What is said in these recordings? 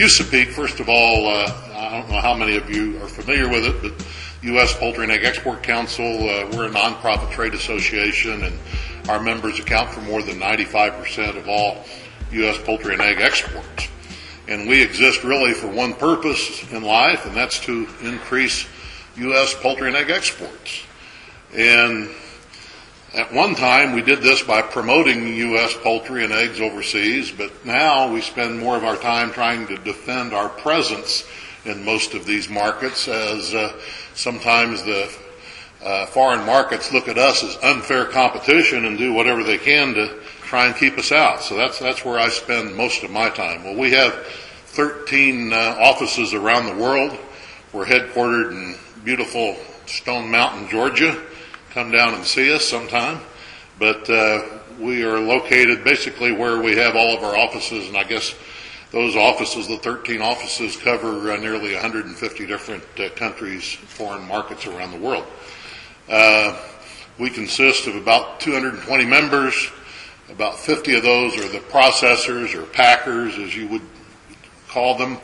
USAPEEC, first of all, I don't know how many of you are familiar with it, but U.S. Poultry and Egg Export Council, we're a nonprofit trade association, and our members account for more than 95% of all U.S. poultry and egg exports. And we exist really for one purpose in life, and that's to increase U.S. poultry and egg exports. And at one time, we did this by promoting U.S. poultry and eggs overseas, but now we spend more of our time trying to defend our presence in most of these markets, as sometimes the foreign markets look at us as unfair competition and do whatever they can to try and keep us out. So that's where I spend most of my time. Well, we have 13 offices around the world. We're headquartered in beautiful Stone Mountain, Georgia. Come down and see us sometime. But we are located basically where we have all of our offices, and I guess those offices, the 13 offices, cover nearly 150 different countries, foreign markets around the world. We consist of about 220 members. About 50 of those are the processors or packers, as you would call them.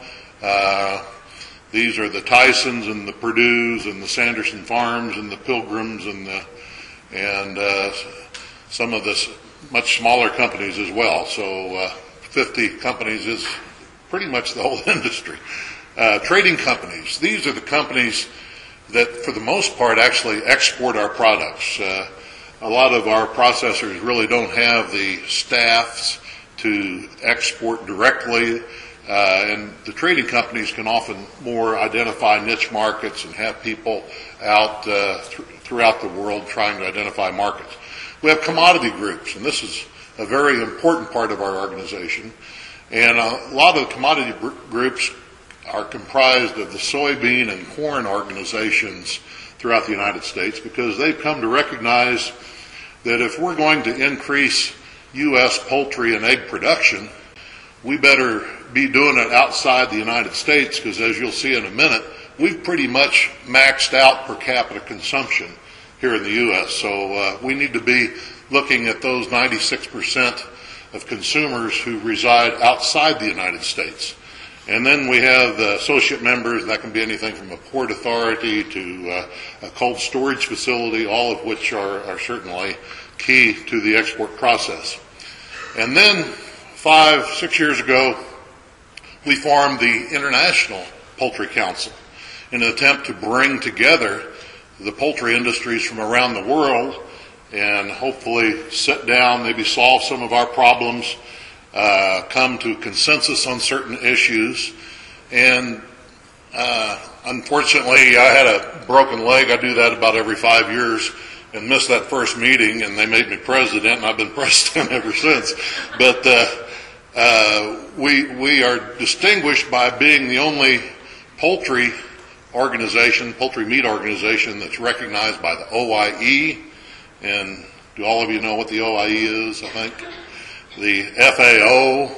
These are the Tysons and the Perdues and the Sanderson Farms and the Pilgrims and some of the much smaller companies as well. So 50 companies is pretty much the whole industry. Trading companies. These are the companies that, for the most part, actually export our products. A lot of our processors really don't have the staffs to export directly. And the trading companies can often more identify niche markets and have people out throughout the world trying to identify markets. We have commodity groups, and this is a very important part of our organization. And a lot of the commodity groups are comprised of the soybean and corn organizations throughout the United States, because they've come to recognize that if we're going to increase U.S. poultry and egg production, we better be doing it outside the United States, because as you'll see in a minute, we've pretty much maxed out per capita consumption here in the U.S. So we need to be looking at those 96% of consumers who reside outside the United States. And then we have the associate members, and that can be anything from a port authority to a cold storage facility, all of which are certainly key to the export process. And then 5-6 years ago, we formed the International Poultry Council in an attempt to bring together the poultry industries from around the world and hopefully sit down, maybe solve some of our problems, come to consensus on certain issues. And unfortunately, I had a broken leg. I do that about every 5 years and missed that first meeting, and they made me president, and I've been president ever since. But we are distinguished by being the only poultry meat organization that's recognized by the OIE. And do all of you know what the OIE is, I think? The FAO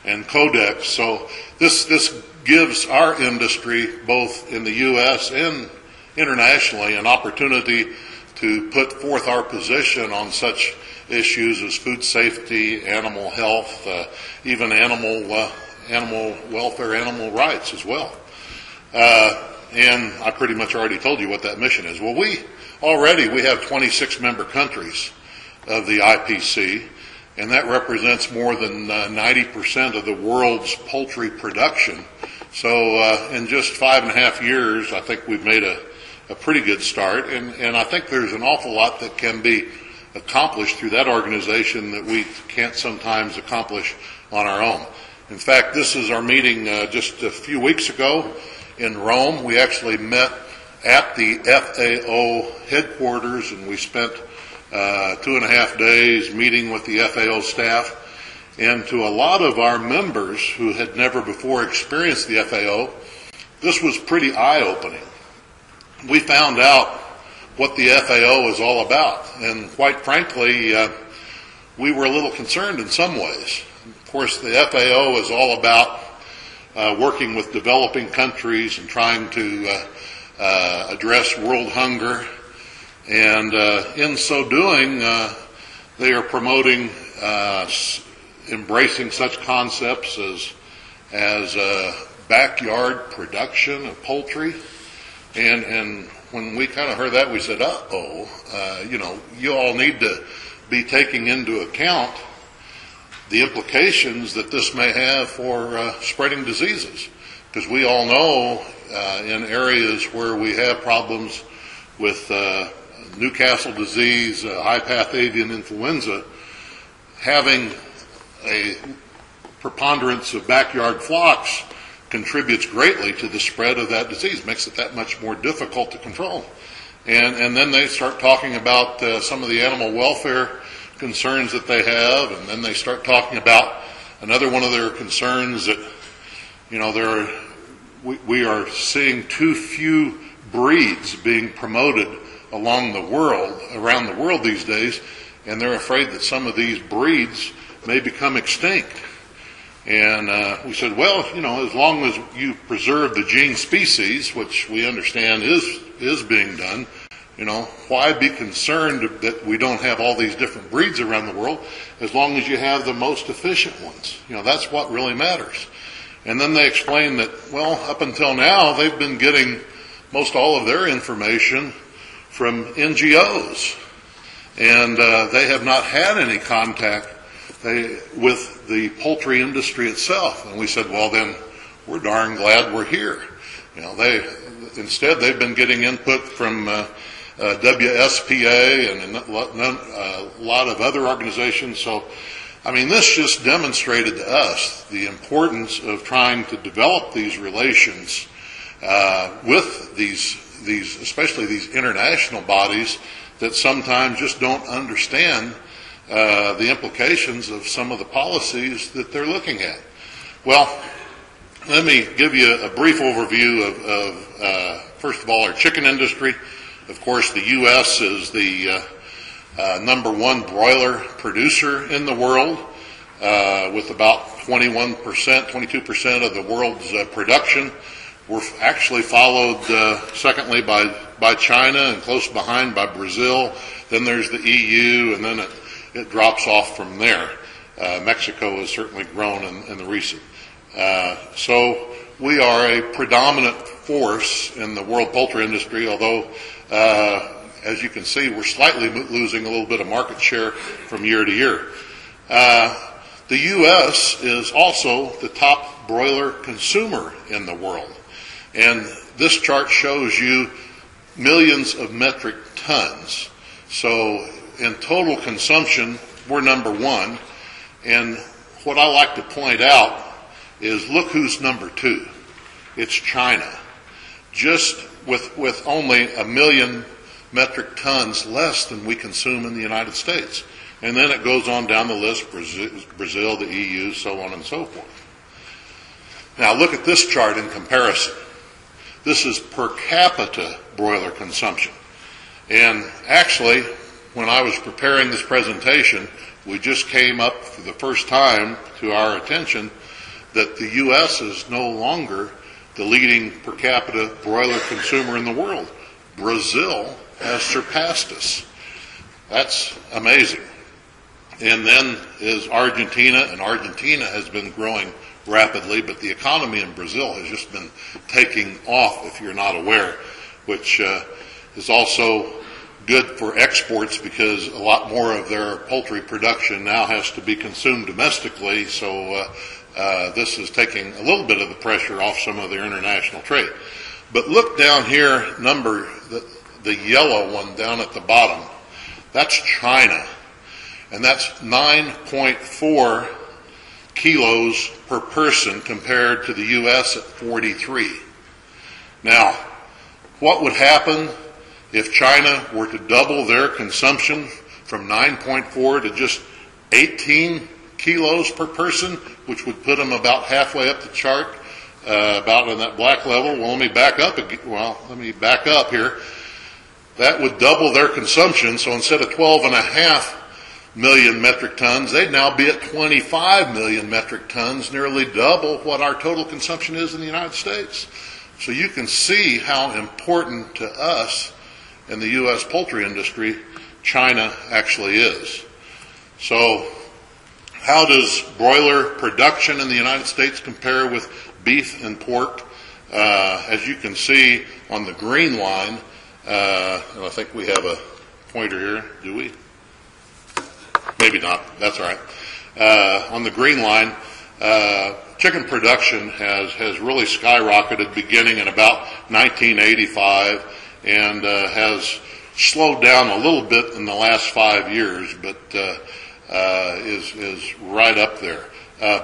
and Codex. So this gives our industry, both in the U.S. and internationally, an opportunity to put forth our position on such issues as food safety, animal health, even animal welfare, animal rights as well. And I pretty much already told you what that mission is. Well, we have 26 member countries of the IPC, and that represents more than 90% of the world's poultry production. So in just 5.5 years, I think we've made a pretty good start, and I think there's an awful lot that can be accomplished through that organization that we can't sometimes accomplish on our own. In fact, this is our meeting just a few weeks ago in Rome. We actually met at the FAO headquarters, and we spent 2.5 days meeting with the FAO staff. And to a lot of our members who had never before experienced the FAO, this was pretty eye-opening. We found out what the FAO is all about, and quite frankly, we were a little concerned in some ways. Of course, the FAO is all about working with developing countries and trying to address world hunger, and in so doing, they are promoting embracing such concepts as backyard production of poultry. And when we kind of heard that, we said, you all need to be taking into account the implications that this may have for spreading diseases. Because we all know in areas where we have problems with Newcastle disease, high path avian influenza, having a preponderance of backyard flocks contributes greatly to the spread of that disease, makes it that much more difficult to control. And then they start talking about some of the animal welfare concerns that they have, and then they start talking about another one of their concerns that, we are seeing too few breeds being promoted around the world these days, and they're afraid that some of these breeds may become extinct. And we said, well, as long as you preserve the gene species, which we understand is being done, why be concerned that we don't have all these different breeds around the world, as long as you have the most efficient ones? That's what really matters. And then they explain that, well, up until now, they've been getting most all of their information from NGOs. And they have not had any contact with the poultry industry itself. And we said, well, then we're darn glad we're here. Instead, they've been getting input from WSPA and a lot of other organizations. So, this just demonstrated to us the importance of trying to develop these relations with these, especially these international bodies that sometimes just don't understand the implications of some of the policies that they're looking at. Well, let me give you a brief overview of first of all, our chicken industry. Of course, the U.S. is the number one broiler producer in the world, with about 22% of the world's production. We're actually followed secondly by China, and close behind by Brazil. Then there's the EU, and then it drops off from there. Mexico has certainly grown in the recent. So we are a predominant force in the world poultry industry, although as you can see, we're slightly losing a little bit of market share from year to year. The U.S. is also the top broiler consumer in the world. And this chart shows you millions of metric tons. So in total consumption, we're number one. And what I like to point out is look who's number two. It's China. Just with only 1 million metric tons less than we consume in the United States. And then it goes on down the list, Brazil, the EU, so on and so forth. Now look at this chart in comparison. This is per capita broiler consumption. And actually, when I was preparing this presentation, we just came up for the first time to our attention that the U.S. is no longer the leading per capita broiler consumer in the world. Brazil has surpassed us. That's amazing. And then is Argentina, and Argentina has been growing rapidly, but the economy in Brazil has just been taking off, if you're not aware, which is also good for exports because a lot more of their poultry production now has to be consumed domestically, so this is taking a little bit of the pressure off some of their international trade. But look down here, the yellow one down at the bottom. That's China. And that's 9.4 kilos per person compared to the U.S. at 43. Now, what would happen if China were to double their consumption from 9.4 to just 18 kilos per person, which would put them about halfway up the chart, about in that black level? Well, let me back up here. That would double their consumption, so instead of 12.5 million metric tons, they'd now be at 25 million metric tons, nearly double what our total consumption is in the United States. So you can see how important to us in the U.S. poultry industry China actually is. So How does broiler production in the United States compare with beef and pork? As you can see on the green line, and I think we have a pointer here, do we? Maybe not, that's all right. On the green line, chicken production has really skyrocketed beginning in about 1985 and has slowed down a little bit in the last 5 years, but is right up there.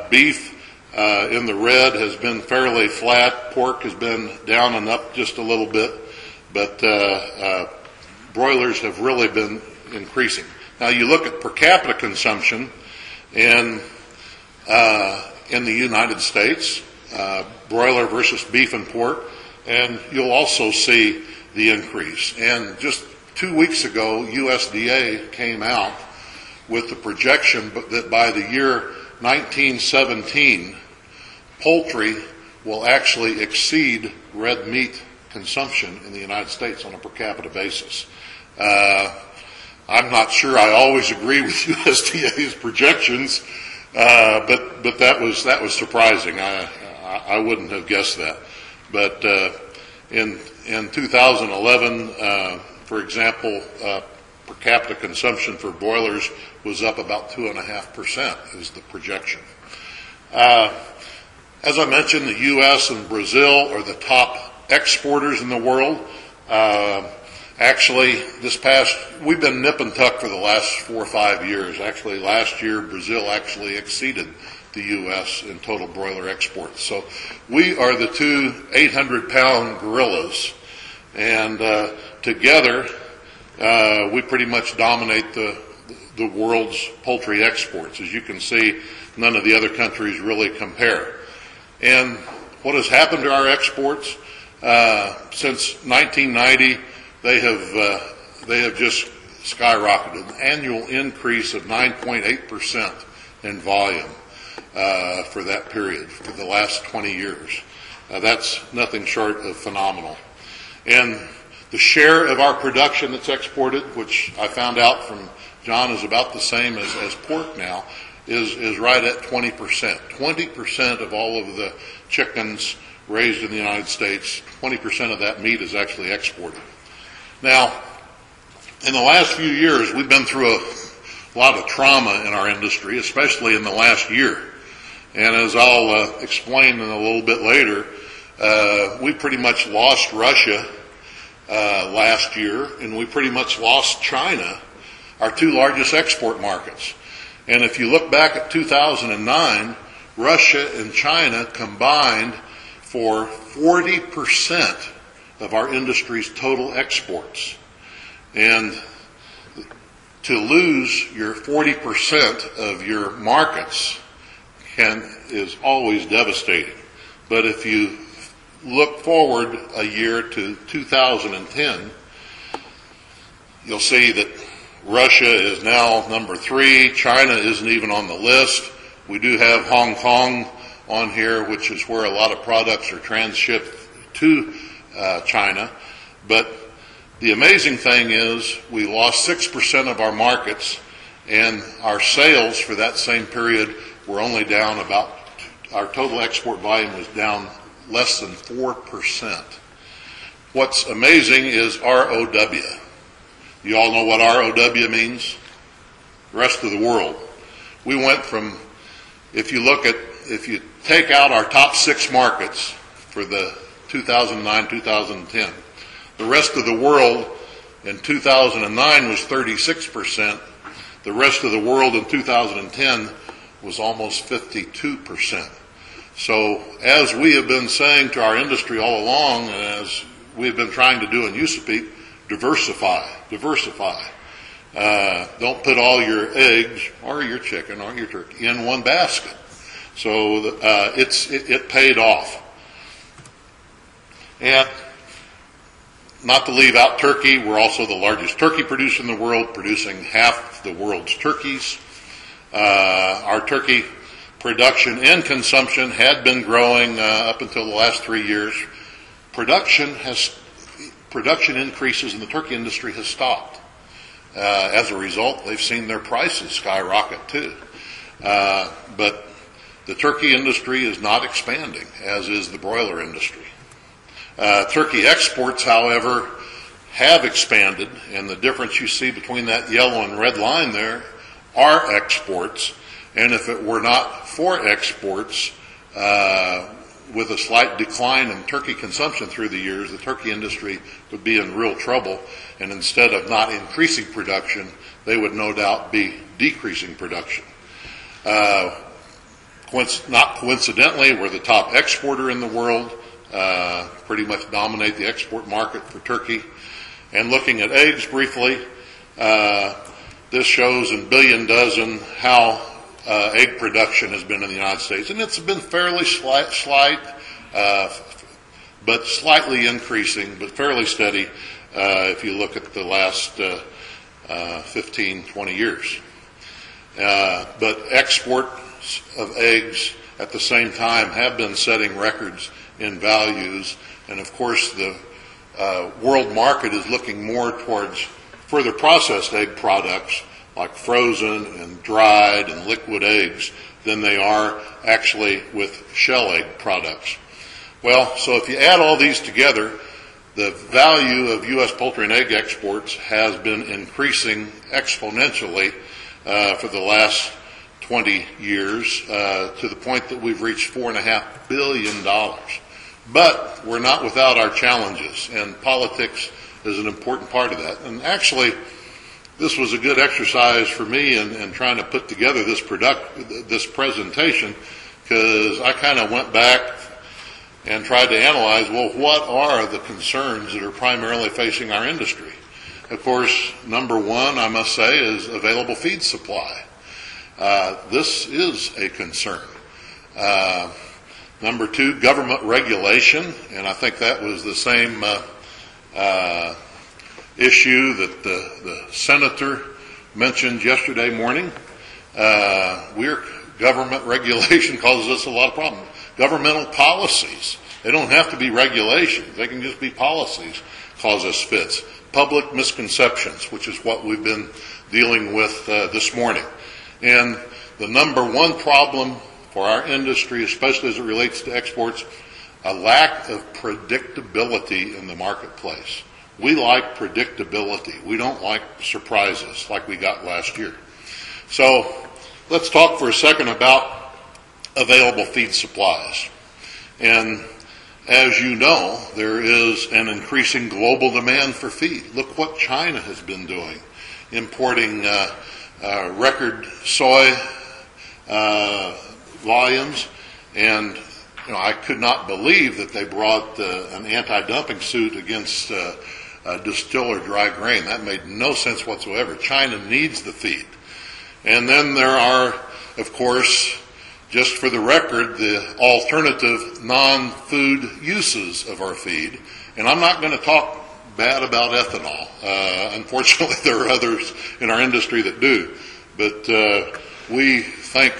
Beef in the red has been fairly flat. Pork has been down and up just a little bit, but broilers have really been increasing. Now you look at per capita consumption in the United States, broiler versus beef and pork, and you'll also see the increase. And just 2 weeks ago, USDA came out with the projection that by the year 1917, poultry will actually exceed red meat consumption in the United States on a per capita basis. I'm not sure I always agree with USDA's projections, but that was surprising. I wouldn't have guessed that. But in 2011, for example, per capita consumption for broilers was up about 2.5% is the projection. As I mentioned, the U.S. and Brazil are the top exporters in the world. Actually, we've been nip and tuck for the last 4 or 5 years. Actually, last year, Brazil actually exceeded the U.S. in total broiler exports. So we are the two 800-pound gorillas, and together we pretty much dominate the world's poultry exports. As you can see, none of the other countries really compare. And what has happened to our exports? Since 1990, they have just skyrocketed. An annual increase of 9.8% in volume for that period, for the last 20 years. That's nothing short of phenomenal. And the share of our production that's exported, which I found out from John is about the same as pork now, is right at 20%. 20% of all of the chickens raised in the United States, 20% of that meat is actually exported. Now, in the last few years, we've been through a lot of trauma in our industry, especially in the last year. And as I'll explain in a little bit later, we pretty much lost Russia last year, and we pretty much lost China, our two largest export markets. And if you look back at 2009, Russia and China combined for 40% of our industry's total exports. And to lose your 40% of your markets is always devastating. But if you look forward a year to 2010, you'll see that Russia is now number 3. China isn't even on the list. We do have Hong Kong on here, which is where a lot of products are transshipped to China. But the amazing thing is we lost 6% of our markets, and our sales for that same period were only down our total export volume was down less than 4%. What's amazing is ROW. You all know what ROW means? The rest of the world. We went from, if you take out our top 6 markets for the 2009-2010, the rest of the world in 2009 was 36%. The rest of the world in 2010 was almost 52%. So as we have been saying to our industry all along, and as we've been trying to do in USAPEEC, diversify. Don't put all your eggs or your chicken or your turkey in one basket. So it paid off. And not to leave out turkey, we're also the largest turkey producer in the world, producing half the world's turkeys. Our turkey production and consumption had been growing up until the last 3 years. Production increases in the turkey industry has stopped. As a result, they've seen their prices skyrocket too. But the turkey industry is not expanding, as is the broiler industry. Turkey exports, however, have expanded, and the difference you see between that yellow and red line there are exports. And if it were not for exports, with a slight decline in turkey consumption through the years, the turkey industry would be in real trouble. And instead of not increasing production, they would no doubt be decreasing production. Not coincidentally, we're the top exporter in the world, pretty much dominate the export market for turkey. And looking at eggs briefly, this shows in billion dozen how egg production has been in the United States. And it's been fairly slight, but slightly increasing, but fairly steady if you look at the last 15, 20 years. But exports of eggs at the same time have been setting records in values. And of course, the world market is looking more towards further processed egg products like frozen and dried and liquid eggs than they are actually with shell egg products. Well, so if you add all these together, the value of U.S. poultry and egg exports has been increasing exponentially for the last 20 years to the point that we've reached $4.5 billion. But we're not without our challenges, and politics is an important part of that. And actually, this was a good exercise for me in trying to put together this presentation, because I kind of went back and tried to analyze, well, what are the concerns that are primarily facing our industry? Of course, number one, I must say, is available feed supply. This is a concern. Number two, government regulation, and I think that was the same issue that the senator mentioned yesterday morning. Government regulation causes us a lot of problems. Governmental policies, they don't have to be regulations, they can just be policies, cause us fits. Public misconceptions, which is what we've been dealing with this morning. And the number one problem for our industry, especially as it relates to exports, a lack of predictability in the marketplace. We like predictability. We don't like surprises like we got last year. So let's talk for a second about available feed supplies. And as you know, there is an increasing global demand for feed. Look what China has been doing, importing record soy volumes. And I could not believe that they brought an anti-dumping suit against distiller dry grain. That made no sense whatsoever. China needs the feed. And then there are, of course, just for the record, the alternative non-food uses of our feed. And I'm not going to talk bad about ethanol. Unfortunately, there are others in our industry that do. But we think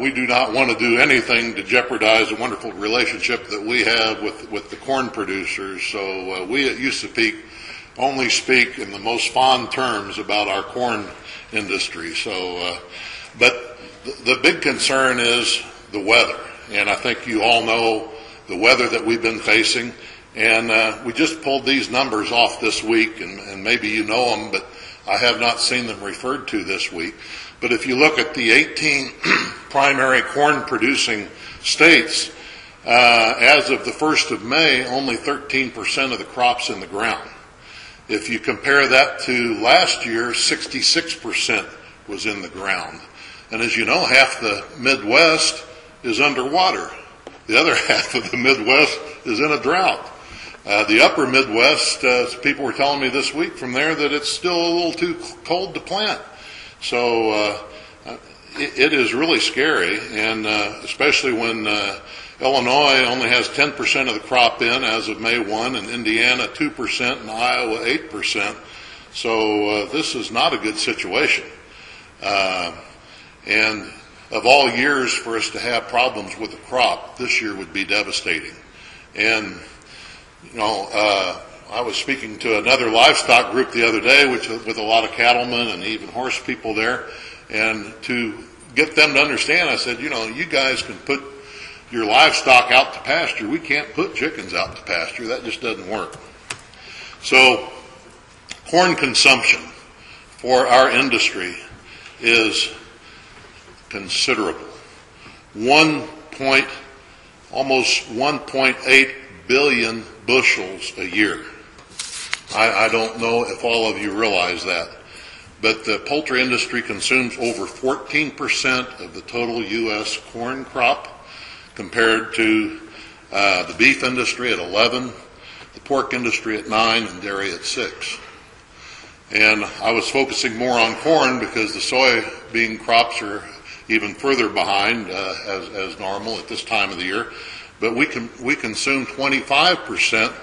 we do not want to do anything to jeopardize the wonderful relationship that we have with the corn producers. So we at USAPEEC only speak in the most fond terms about our corn industry. So, but the big concern is the weather. And I think you all know the weather that we've been facing. And we just pulled these numbers off this week, and maybe you know them, but I have not seen them referred to this week. But if you look at the 18 primary corn producing states, as of the 1st of May, only 13% of the crop's in the ground. If you compare that to last year, 66% was in the ground. And as you know, half the Midwest is underwater. The other half of the Midwest is in a drought. The upper Midwest, people were telling me this week from there that it's still a little too cold to plant. So it is really scary, and especially when Illinois only has 10% of the crop in as of May 1, and Indiana 2%, and Iowa 8%. So this is not a good situation. And of all years for us to have problems with the crop, this year would be devastating. And, I was speaking to another livestock group the other day, with a lot of cattlemen and even horse people there, And to get them to understand, I said, you guys can put your livestock out to pasture. We can't put chickens out to pasture. That just doesn't work. So corn consumption for our industry is considerable. Almost 1.8 billion bushels a year. I don't know if all of you realize that, but the poultry industry consumes over 14% of the total U.S. corn crop, compared to the beef industry at 11%, the pork industry at 9%, and dairy at 6%. And I was focusing more on corn because the soybean crops are even further behind as normal at this time of the year. But we consume 25%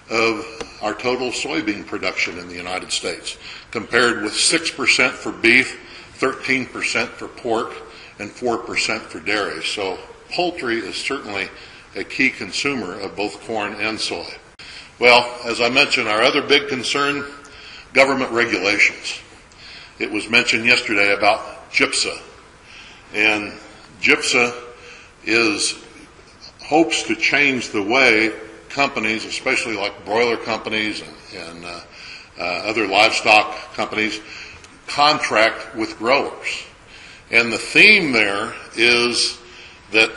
of our total soybean production in the United States, compared with 6% for beef, 13% for pork, and 4% for dairy. So poultry is certainly a key consumer of both corn and soy. Well, as I mentioned, our other big concern, government regulations. It was mentioned yesterday about GIPSA. And GIPSA hopes to change the way companies, especially like broiler companies and other livestock companies, contract with growers. And the theme there is that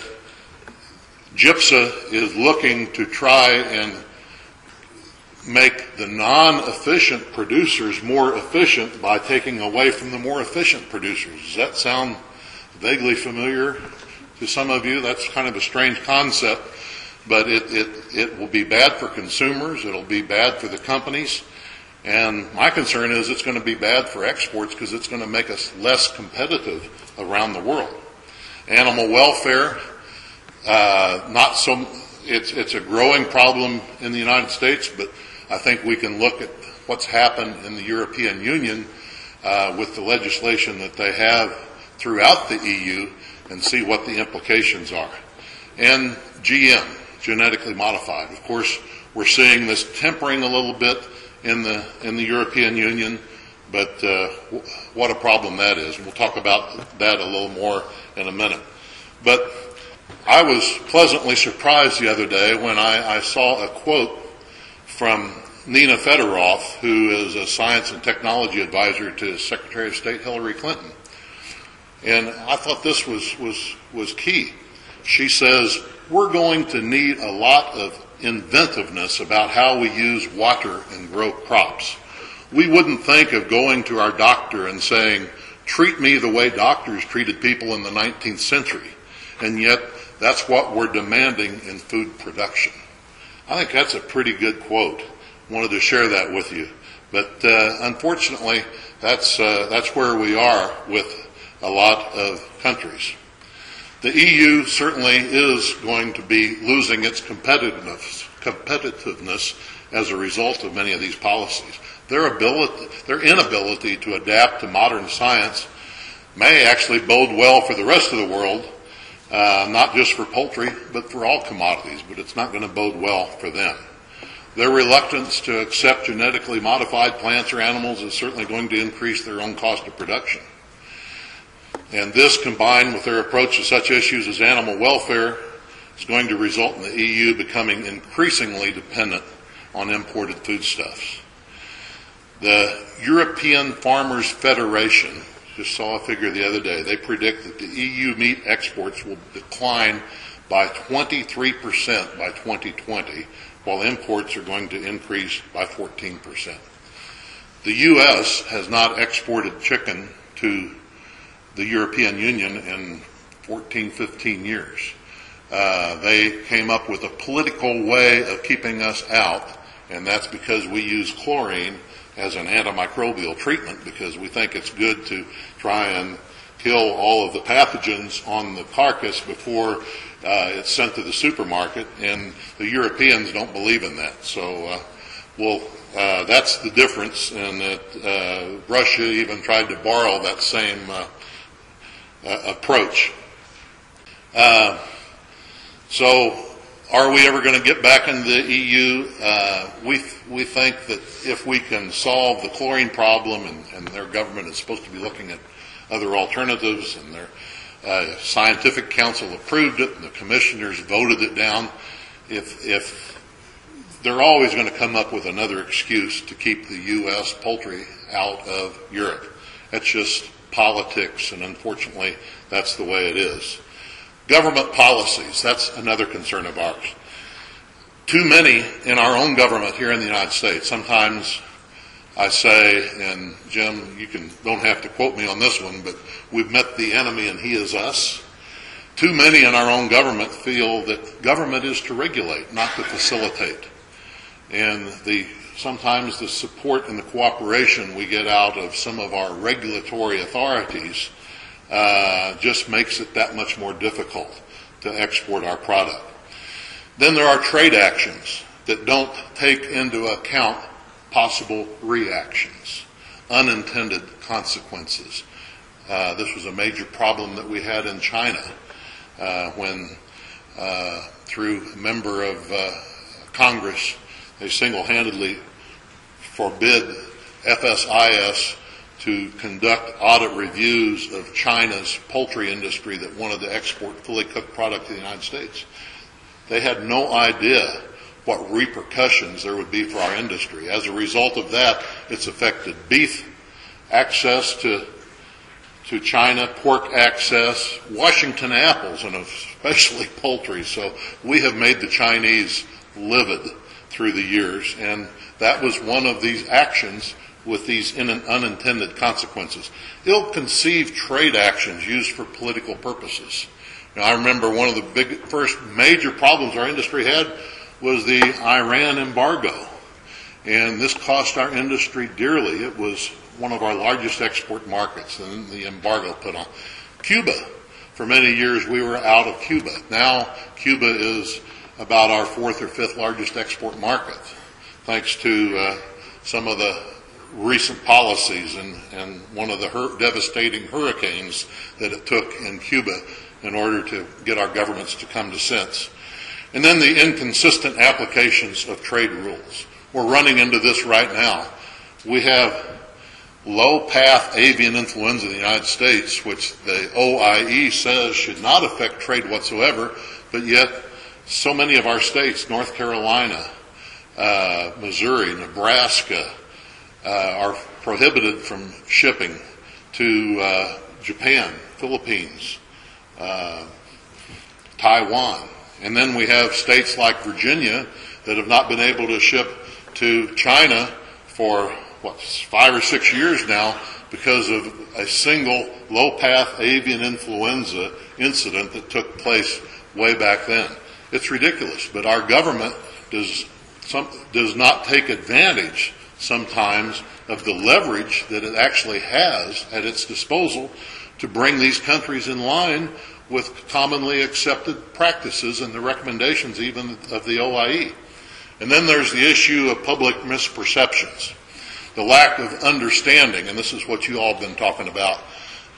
GIPSA is looking to try and make the non-efficient producers more efficient by taking away from the more efficient producers. Does that sound vaguely familiar to some of you? That's kind of a strange concept, but it will be bad for consumers. It'll be bad for the companies. And my concern is it's going to be bad for exports because it's going to make us less competitive around the world. Animal welfare, it's a growing problem in the United States, but I think we can look at what's happened in the European Union with the legislation that they have throughout the EU and see what the implications are. And GM, genetically modified. Of course, we're seeing this tempering a little bit in the European Union, but what a problem that is. We'll talk about that a little more in a minute. But I was pleasantly surprised the other day when I saw a quote from Nina Fedorov, who is a science and technology advisor to Secretary of State Hillary Clinton. And I thought this was key. She says, we're going to need a lot of inventiveness about how we use water and grow crops. We wouldn't think of going to our doctor and saying, treat me the way doctors treated people in the 19th century. And yet, that's what we're demanding in food production. I think that's a pretty good quote. Wanted to share that with you. But unfortunately, that's where we are with a lot of countries. The EU certainly is going to be losing its competitiveness as a result of many of these policies. Their inability to adapt to modern science may actually bode well for the rest of the world, not just for poultry, but for all commodities, but it's not going to bode well for them. Their reluctance to accept genetically modified plants or animals is certainly going to increase their own cost of production. And this, combined with their approach to such issues as animal welfare, is going to result in the EU becoming increasingly dependent on imported foodstuffs. The European Farmers Federation just saw a figure the other day. They predict that the EU meat exports will decline by 23% by 2020, while imports are going to increase by 14%. The U.S. has not exported chicken to the European Union in 14, 15 years. They came up with a political way of keeping us out, and that's because we use chlorine as an antimicrobial treatment because we think it's good to try and kill all of the pathogens on the carcass before it's sent to the supermarket, and the Europeans don't believe in that. So, that's the difference, and that Russia even tried to borrow that same approach. So, are we ever going to get back into the EU? We think that if we can solve the chlorine problem, and their government is supposed to be looking at other alternatives, and their scientific council approved it, and the commissioners voted it down. If they're always going to come up with another excuse to keep the U.S. poultry out of Europe. That's just politics, and unfortunately, that's the way it is. Government policies, that's another concern of ours. Too many in our own government here in the United States. Sometimes I say, and Jim, you don't have to quote me on this one, but we've met the enemy and he is us. Too many in our own government feel that government is to regulate, not to facilitate. And sometimes the support and the cooperation we get out of some of our regulatory authorities just makes it that much more difficult to export our product. Then there are trade actions that don't take into account possible reactions, unintended consequences. This was a major problem that we had in China when, through a member of Congress, they single-handedly forbid FSIS to conduct audit reviews of China's poultry industry that wanted to export fully cooked product to the United States. They had no idea what repercussions there would be for our industry. As a result of that, it's affected beef access to China, pork access, Washington apples, and especially poultry. So we have made the Chinese livid through the years, and that was one of these actions with these unintended consequences. Ill-conceived trade actions used for political purposes. Now, I remember one of the first major problems our industry had was the Iran embargo, and this cost our industry dearly. It was one of our largest export markets, and the embargo put on. Cuba, for many years we were out of Cuba. Now Cuba is about our fourth or fifth largest export market, thanks to some of the recent policies and one of the devastating hurricanes that it took in Cuba in order to get our governments to come to sense. And then the inconsistent applications of trade rules. We're running into this right now. We have low-path avian influenza in the United States, which the OIE says should not affect trade whatsoever, but yet so many of our states, North Carolina, Missouri, Nebraska, are prohibited from shipping to Japan, Philippines, Taiwan. And then we have states like Virginia that have not been able to ship to China for, 5 or 6 years now because of a single low-path avian influenza incident that took place way back then. It's ridiculous, but our government does not take advantage sometimes of the leverage that it actually has at its disposal to bring these countries in line with commonly accepted practices and the recommendations even of the OIE. And then there's the issue of public misperceptions, the lack of understanding, and this is what you all have been talking about,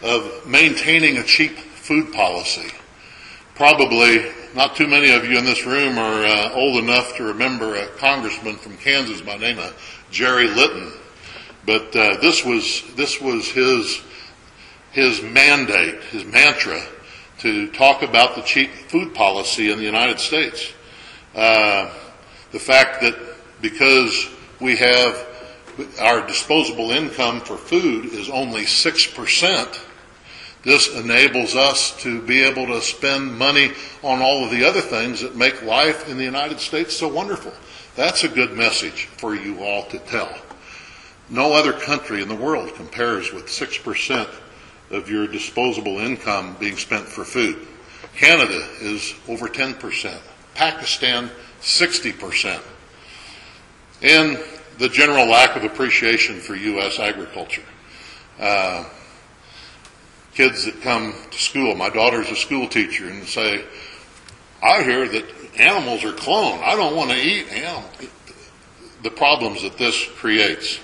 of maintaining a cheap food policy. Probably not too many of you in this room are old enough to remember a congressman from Kansas by the name of Jerry Litton, but this was his mandate, his mantra, to talk about the cheap food policy in the United States. The fact that because we have our disposable income for food is only 6%, this enables us to be able to spend money on all of the other things that make life in the United States so wonderful. That's a good message for you all to tell. No other country in the world compares with 6% of your disposable income being spent for food. Canada is over 10%. Pakistan, 60%. And the general lack of appreciation for U.S. agriculture. Kids that come to school, my daughter's a school teacher, and say, I hear that animals are cloned. I don't want to eat animals. The problems that this creates.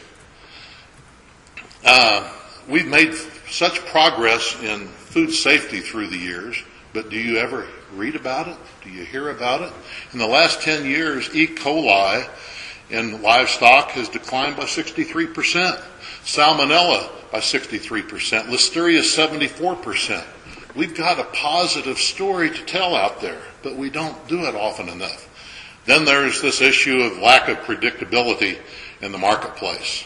We've made such progress in food safety through the years, but do you ever read about it? Do you hear about it? In the last 10 years, E. coli in livestock has declined by 63%. Salmonella by 63%. Listeria 74%. We've got a positive story to tell out there, but we don't do it often enough. Then there's this issue of lack of predictability in the marketplace.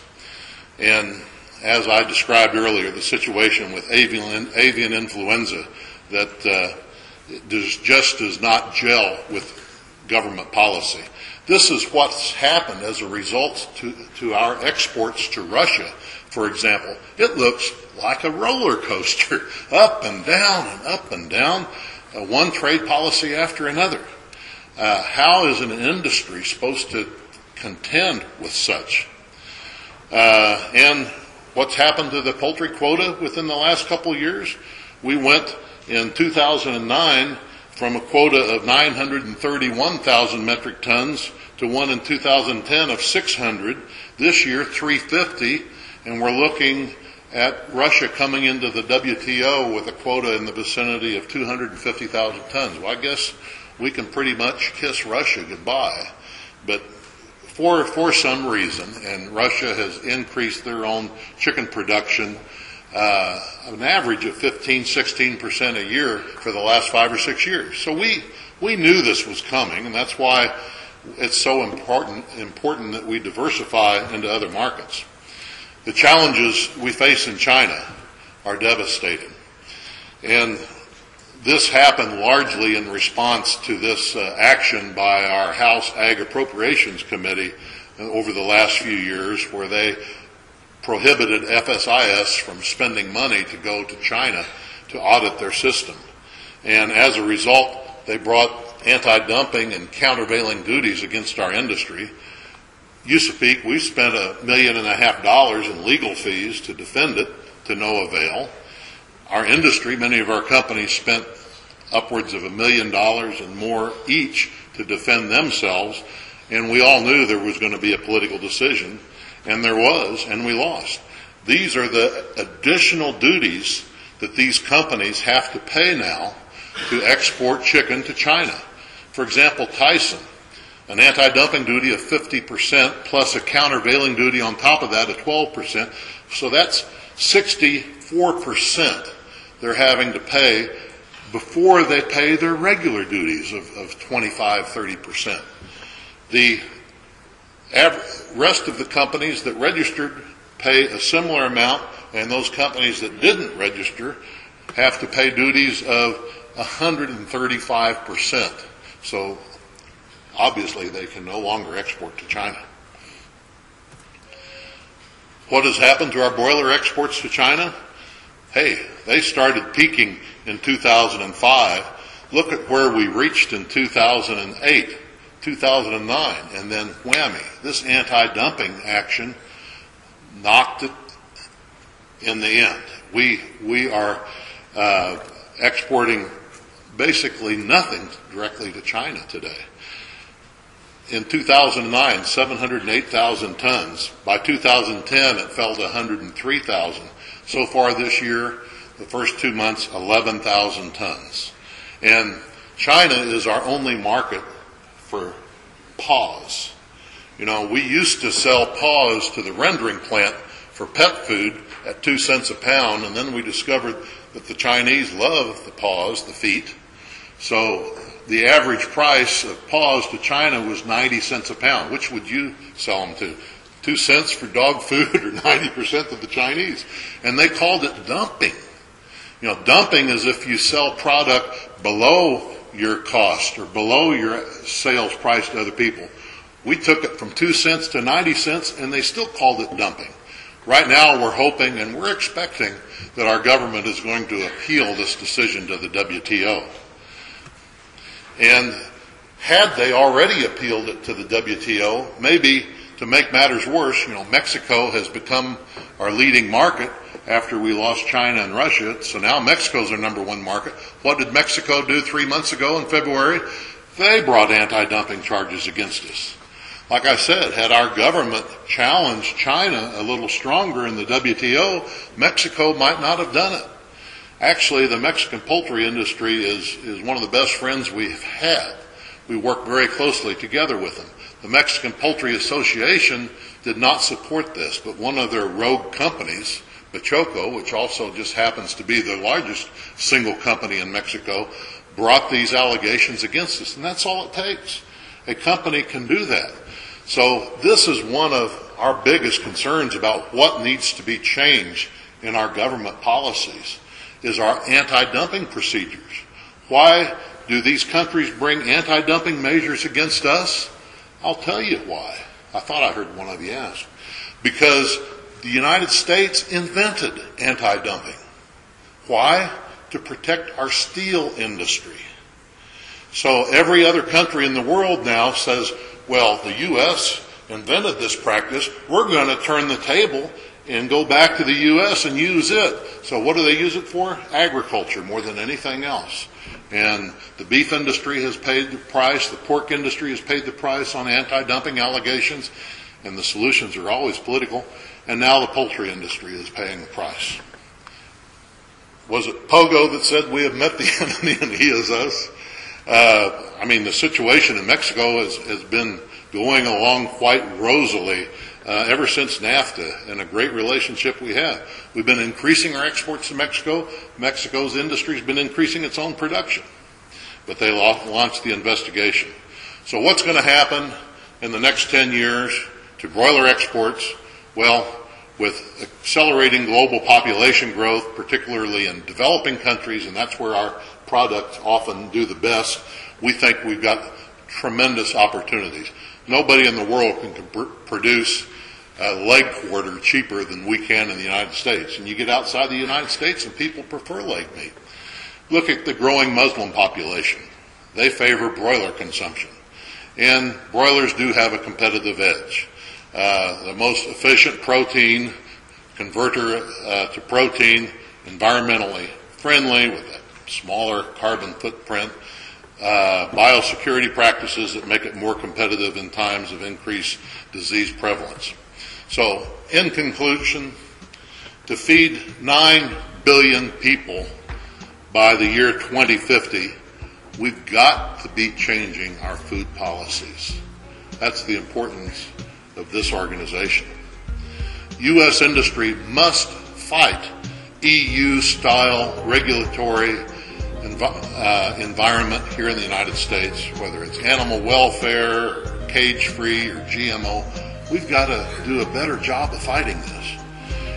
And as I described earlier, the situation with avian influenza that just does not gel with government policy. This is what's happened as a result to our exports to Russia, for example. It looks like a roller coaster, up and down and up and down, one trade policy after another. How is an industry supposed to contend with such? And what's happened to the poultry quota within the last couple of years? We went in 2009 from a quota of 931,000 metric tons to one in 2010 of 600. This year, 350, and we're looking at Russia coming into the WTO with a quota in the vicinity of 250,000 tons. Well, I guess we can pretty much kiss Russia goodbye. But for some reason, and Russia has increased their own chicken production an average of 15-16% a year for the last 5 or 6 years. So we knew this was coming, and that's why it's so important that we diversify into other markets. The challenges we face in China are devastating. And this happened largely in response to this action by our House Ag Appropriations Committee over the last few years, where they prohibited FSIS from spending money to go to China to audit their system. And as a result, they brought anti-dumping and countervailing duties against our industry. USAPEEC, we spent $1.5 million in legal fees to defend it, to no avail. Our industry, many of our companies, spent upwards of $1 million and more each to defend themselves, and we all knew there was going to be a political decision, and there was, and we lost. These are the additional duties that these companies have to pay now to export chicken to China. For example, Tyson, an anti-dumping duty of 50% plus a countervailing duty on top of that of 12%. So that's 64% they're having to pay before they pay their regular duties of 25-30%. The rest of the companies that registered pay a similar amount, and those companies that didn't register have to pay duties of 135%. So obviously they can no longer export to China. What has happened to our broiler exports to China? Hey, they started peaking in 2005. Look at where we reached in 2008, 2009, and then whammy. This anti-dumping action knocked it in the end. We are exporting basically nothing directly to China today. In 2009, 708,000 tons. By 2010, it fell to 103,000. So far this year, the first 2 months, 11,000 tons. And China is our only market for paws. You know, we used to sell paws to the rendering plant for pet food at 2 cents a pound, and then we discovered that the Chinese love the paws, the feet. So the average price of paws to China was 90 cents a pound. Which would you sell them to? 2 cents for dog food or 90% of the Chinese? And they called it dumping. You know, dumping is if you sell product below your cost or below your sales price to other people. We took it from 2 cents to 90 cents, and they still called it dumping. Right now we're hoping and we're expecting that our government is going to appeal this decision to the WTO. And had they already appealed it to the WTO, maybe to make matters worse, you know, Mexico has become our leading market after we lost China and Russia. So now Mexico's our number one market. What did Mexico do 3 months ago in February? They brought anti-dumping charges against us. Like I said, had our government challenged China a little stronger in the WTO, Mexico might not have done it. Actually, the Mexican poultry industry is one of the best friends we've had. We work very closely together with them. The Mexican Poultry Association did not support this, but one of their rogue companies, Bachoco, which also just happens to be the largest single company in Mexico, brought these allegations against us. And that's all it takes. A company can do that. So this is one of our biggest concerns about what needs to be changed in our government policies, is our anti-dumping procedures. Why do these countries bring anti-dumping measures against us? I'll tell you why. I thought I heard one of you ask. Because the United States invented anti-dumping. Why? To protect our steel industry. So every other country in the world now says, well, the U.S. invented this practice. We're going to turn the table and go back to the U.S. and use it. So what do they use it for? Agriculture more than anything else. And the beef industry has paid the price. The pork industry has paid the price on anti-dumping allegations. And the solutions are always political. And now the poultry industry is paying the price. Was it Pogo that said we have met the enemy and he is us? The situation in Mexico has been going along quite rosily ever since NAFTA, and a great relationship we have. We've been increasing our exports to Mexico. Mexico's industry has been increasing its own production. But they launched the investigation. So what's going to happen in the next 10 years to broiler exports? Well, with accelerating global population growth, particularly in developing countries, and that's where our products often do the best, we think we've got tremendous opportunities. Nobody in the world can produce a leg quarter cheaper than we can in the United States. And you get outside the United States and people prefer leg meat. Look at the growing Muslim population. They favor broiler consumption. And broilers do have a competitive edge. The most efficient protein converter to protein, environmentally friendly with a smaller carbon footprint, biosecurity practices that make it more competitive in times of increased disease prevalence. So, in conclusion, to feed 9 billion people by the year 2050, we've got to be changing our food policies. That's the importance of this organization. U.S. industry must fight EU-style regulatory environment here in the United States, whether it's animal welfare, or cage-free, or GMO. We've got to do a better job of fighting this.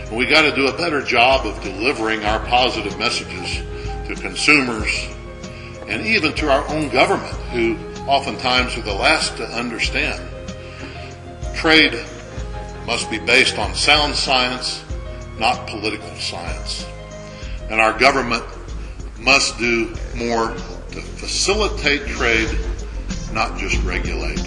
And we've got to do a better job of delivering our positive messages to consumers and even to our own government, who oftentimes are the last to understand. Trade must be based on sound science, not political science. And our government must do more to facilitate trade, not just regulate.